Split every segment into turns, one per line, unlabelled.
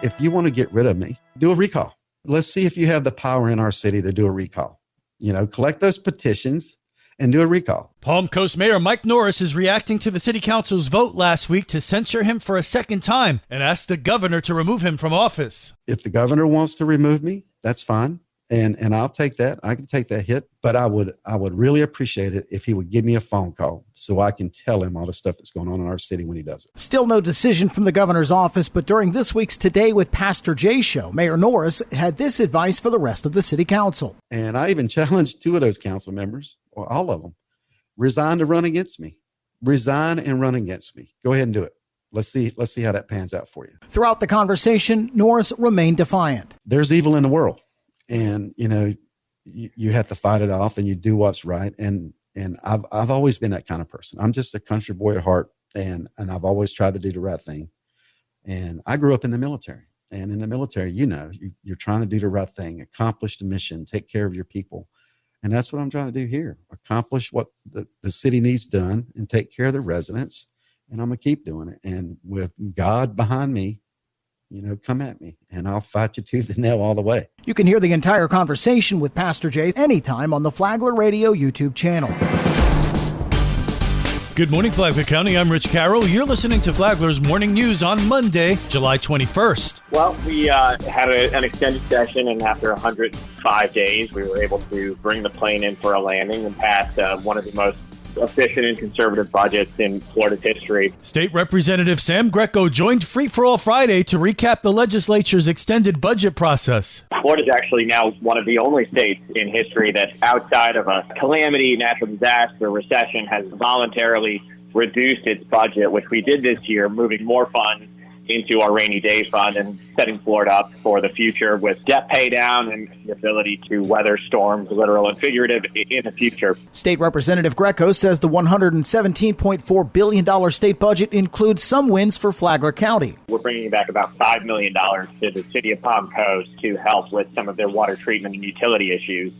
if you want to get rid of me, do a recall. Let's see if you have the power in our city to do a recall. Collect those petitions and do a recall.
Palm Coast Mayor Mike Norris is reacting to the city council's vote last week to censure him for a second time and asked the governor to remove him from office.
If the governor wants to remove me, that's fine. And I'll take that. I can take that hit, but I would really appreciate it if he would give me a phone call so I can tell him all the stuff that's going on in our city when he does it.
Still no decision from the governor's office, but during this week's Today with Pastor Jay show, Mayor Norris had this advice for the rest of the city council.
And I even challenged 2 of those council members, or all of them, resign to run against me. Resign and run against me. Go ahead and do it. Let's see how that pans out for you.
Throughout the conversation, Norris remained defiant.
There's evil in the world. And, you have to fight it off and you do what's right. And I've always been that kind of person. I'm just a country boy at heart, and I've always tried to do the right thing. And I grew up in the military, and in the military, you're trying to do the right thing, accomplish the mission, take care of your people. And that's what I'm trying to do here. Accomplish what the city needs done and take care of the residents. And I'm going to keep doing it. And with God behind me, come at me and I'll fight you tooth and nail all the way.
You can hear the entire conversation with Pastor Jay anytime on the Flagler Radio YouTube channel.
Good morning, Flagler County. I'm Rich Carroll. You're listening to Flagler's Morning News on Monday, July 21st.
Well, we had an extended session, and after 105 days, we were able to bring the plane in for a landing and pass one of the most efficient and conservative budgets in Florida's history.
State Representative Sam Greco joined Free for All Friday to recap the legislature's extended budget process.
Florida is actually now one of the only states in history that, outside of a calamity, natural disaster, recession, has voluntarily reduced its budget, which we did this year, moving more funds into our rainy day fund and setting Florida up for the future with debt pay down and the ability to weather storms, literal and figurative, in the future.
State Representative Greco says the $117.4 billion state budget includes some wins for Flagler County.
We're bringing back about $5 million to the city of Palm Coast to help with some of their water treatment and utility issues.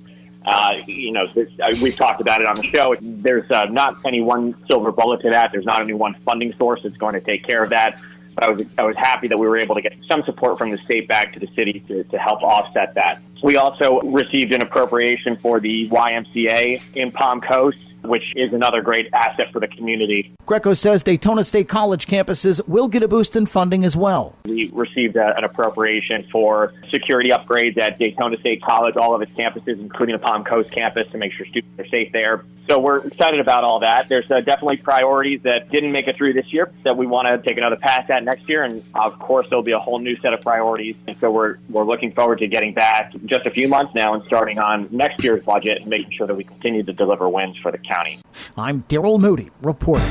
We've talked about it on the show. There's not any one silver bullet to that. There's not any one funding source that's going to take care of that. But I was happy that we were able to get some support from the state back to the city to help offset that. We also received an appropriation for the YMCA in Palm Coast, which is another great asset for the community.
Greco says Daytona State College campuses will get a boost in funding as well.
We received an appropriation for security upgrades at Daytona State College, all of its campuses, including the Palm Coast campus, to make sure students are safe there. So we're excited about all that. There's definitely priorities that didn't make it through this year that we want to take another pass at next year. And of course, there'll be a whole new set of priorities. And so we're looking forward to getting back just a few months now and starting on next year's budget and making sure that we continue to deliver wins for the county.
I'm Daryl Moody reporting.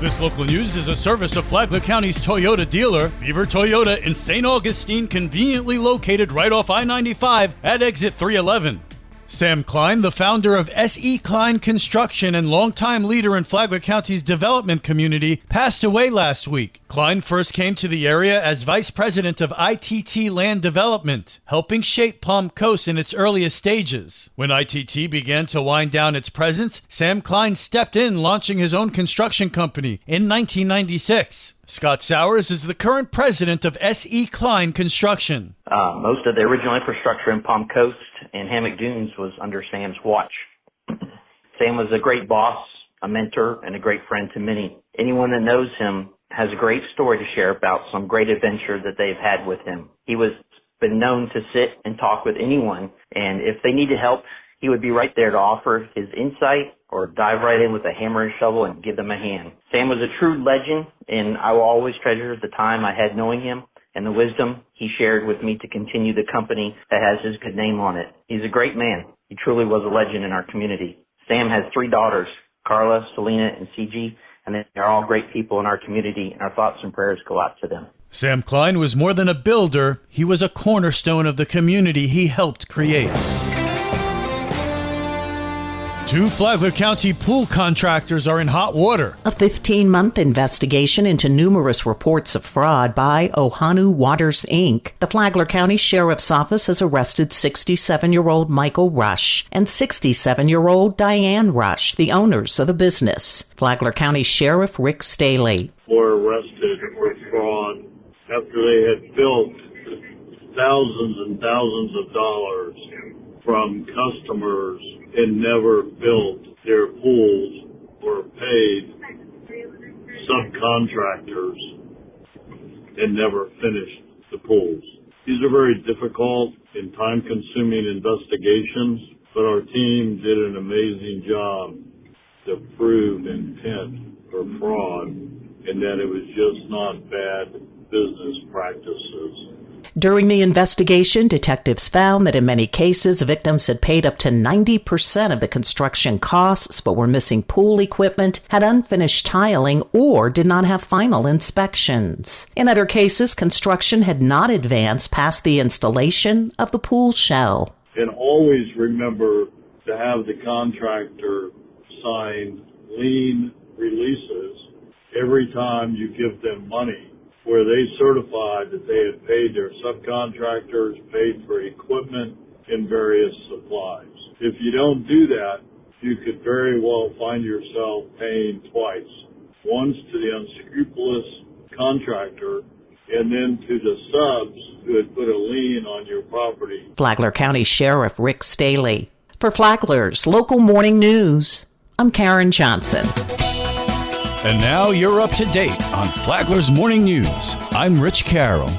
This local news is a service of Flagler County's Toyota dealer, Beaver Toyota in St. Augustine, conveniently located right off I-95 at exit 311. Sam Klein, the founder of S.E. Klein Construction and longtime leader in Flagler County's development community, passed away last week. Klein first came to the area as vice president of ITT Land Development, helping shape Palm Coast in its earliest stages. When ITT began to wind down its presence, Sam Klein stepped in, launching his own construction company in 1996. Scott Sowers is the current president of S.E. Klein Construction.
Most of the original infrastructure in Palm Coast and Hammock Dunes was under Sam's watch. Sam was a great boss, a mentor, and a great friend to many. Anyone that knows him has a great story to share about some great adventure that they've had with him. He was been known to sit and talk with anyone, and if they needed help, he would be right there to offer his insight or dive right in with a hammer and shovel and give them a hand. Sam was a true legend, and I will always treasure the time I had knowing him and the wisdom he shared with me to continue the company that has his good name on it. He's a great man. He truly was a legend in our community. Sam has 3 daughters, Carla, Selena, and CG, and they're all great people in our community, and our thoughts and prayers go out to them.
Sam Klein was more than a builder. He was a cornerstone of the community he helped create. 2 Flagler County pool contractors are in hot water.
A 15-month investigation into numerous reports of fraud by Ohanu Waters, Inc. The Flagler County Sheriff's Office has arrested 67-year-old Michael Rush and 67-year-old Diane Rush, the owners of the business. Flagler County Sheriff Rick Staley.
Were arrested with fraud after they had built thousands and thousands of dollars from customers and never built their pools or paid subcontractors and never finished the pools. These are very difficult and time-consuming investigations, but our team did an amazing job to prove intent for fraud and that it was just not bad business practices.
During the investigation, detectives found that in many cases, victims had paid up to 90% of the construction costs but were missing pool equipment, had unfinished tiling, or did not have final inspections. In other cases, construction had not advanced past the installation of the pool shell.
And always remember to have the contractor sign lien releases every time you give them money, where they certified that they had paid their subcontractors, paid for equipment and various supplies. If you don't do that, you could very well find yourself paying twice. Once to the unscrupulous contractor and then to the subs who had put a lien on your property.
Flagler County Sheriff Rick Staley. For Flagler's Local Morning News, I'm Karen Johnson.
And now you're up to date on Flagler's Morning News. I'm Rich Carroll.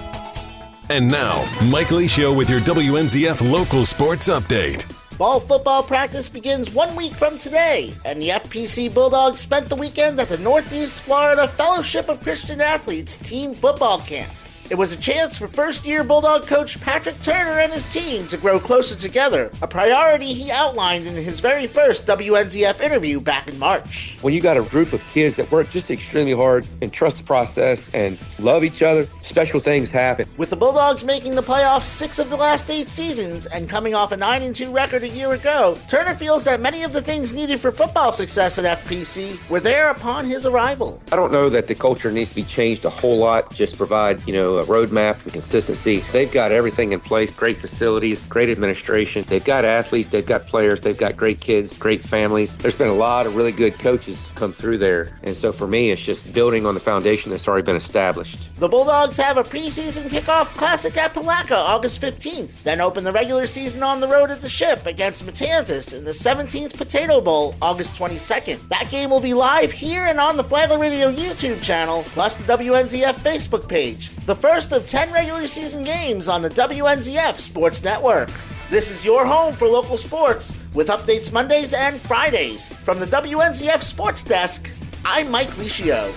And now, Mike Licio with your WNZF Local Sports Update.
Fall football practice begins 1 week from today, and the FPC Bulldogs spent the weekend at the Northeast Florida Fellowship of Christian Athletes team football camp. It was a chance for first-year Bulldog coach Patrick Turner and his team to grow closer together, a priority he outlined in his very first WNZF interview back in March.
When you got a group of kids that work just extremely hard and trust the process and love each other, special things happen.
With the Bulldogs making the playoffs 6 of the last 8 seasons and coming off a 9-2 record a year ago, Turner feels that many of the things needed for football success at FPC were there upon his arrival.
I don't know that the culture needs to be changed a whole lot, just provide, a roadmap and consistency. They've got everything in place, great facilities, great administration. They've got athletes, they've got players, they've got great kids, great families. There's been a lot of really good coaches come through there. And so for me, it's just building on the foundation that's already been established.
The Bulldogs have a preseason kickoff classic at Palaca August 15th, then open the regular season on the road at the Ship against Matanzas in the 17th Potato Bowl August 22nd. That game will be live here and on the Flagler Radio YouTube channel, plus the WNZF Facebook page. The first of 10 regular season games on the WNZF Sports Network. This is your home for local sports, with updates Mondays and Fridays. From the WNZF Sports Desk, I'm Mike Licio.